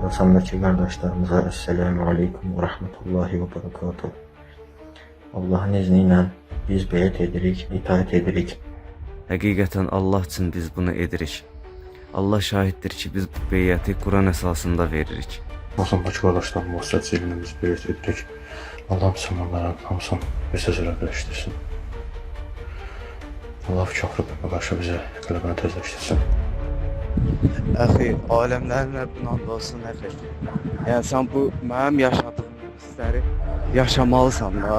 Xorasan'daki kardeşlerimize Esselamu Aleyküm ve Rahmetullahi ve Berekatuhu. Allah'ın izniyle biz beyat edirik, itaat edirik. Həqiqətən Allah üçün biz bunu edirik. Allah şahiddir ki, biz bu beyəti Quran əsasında veririk. Xorasan'daki kardeşlerim vasıtasıyla biz beyat edirik. Allah Müslümanların hamısını bir sözlə birləşdirsin. Allah kafir qarşı bizə qələbəni tezləşdirsin. Əxi, aləmlərin Rəbbin and olsun əxi. Yəni sən bu mənim yaşadığım hissləri yaşamalısan da.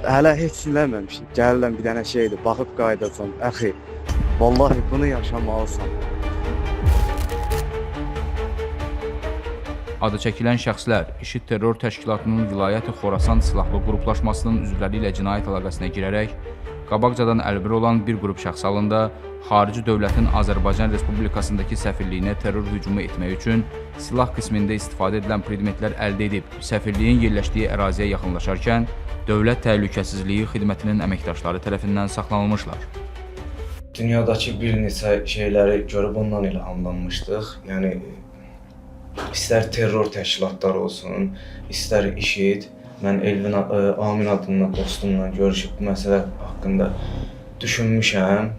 Hələ heç eləməmişik. Gəlirəm bir dənə şeydir, baxıb qayıdacam. Əxi, vallahi bunu yaşamalısan. Adı çəkilən şəxslər IŞİD terror təşkilatının Vilayəti Xorasan silahlı qruplaşmasının üzvləri ilə cinayət əlaqəsinə girərək, qabaqcadan əlbir olan bir qrup şəxs halında xarici dövlətin Azərbaycan Respublikasındakı səfirliyinə terror hücumu etmək üçün silah qismində istifadə edilən predmetlər əldə edib, səfirliyin yerləşdiyi əraziyə yaxınlaşarkən Dövlət Təhlükəsizliyi Xidmətinin əməkdaşları tərəfindən saxlanılmışlar. Dünyadakı bir neçə şeyləri görüb ondan ilhamlanmışdıq. Yəni istər terror təşkilatları olsun, istər IŞİD. Mən Elvin Amin adında dostumla görüşüb bu məsələ haqqında düşünmüşəm.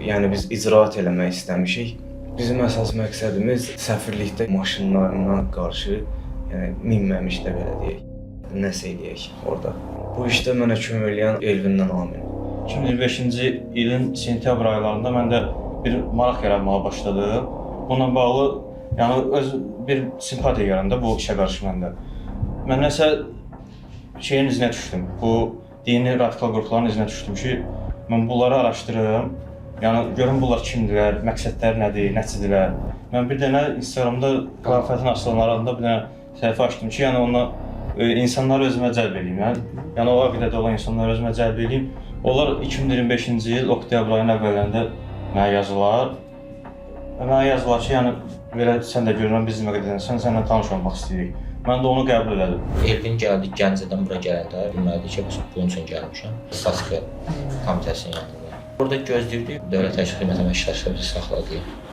Yəni biz icraat eləmək istəmişik. Bizim əsas məqsədimiz səfirlikdə maşınlarına qarşı, yəni minməmiş də belə deyək, nəsə eləyək orada. Bu işdə mənə kömək eləyən Elvindən Amin. 2025-ci ilin sentyabr aylarında mən də bir maraq yaratmağa başladım. Bununla bağlı yəni öz bir simpatiya yarandı bu işə qarşı məndə. Mən nəsə şeyin izinə düşdüm. Bu dini radikal qrupların izinə düşdüm ki, mən bunları araşdırırım. Yəni görüm bunlar kimdirlər, məqsədləri nədir, nəçidirlər. Mən bir dənə Instagramda Xilafətin Aslanları adında bir dənə səhifə açdım ki, yəni onunla insanları özümə cəlb edeyim. Yəni o əqidədə olan insanları özümə cəlb edeyim. Onlar 2025-ci il oktyabr ayının əvvəllərində mənə yazılar. Mənə yazılar ki, yəni belə sən də görürəm bizim əqidədənsən, sənlə tanış olmaq istəyirik. Mən də onu qəbul elədim. Elvin gəldi, Gəncədən bura gələndə bilmədi ki, bunun üçün gəlmişəm. Statistika komitəsinin yanında. Orada gözləyirdik, Dövlət Təşkilatı Xidmət əməkdaşları bizi saxladı.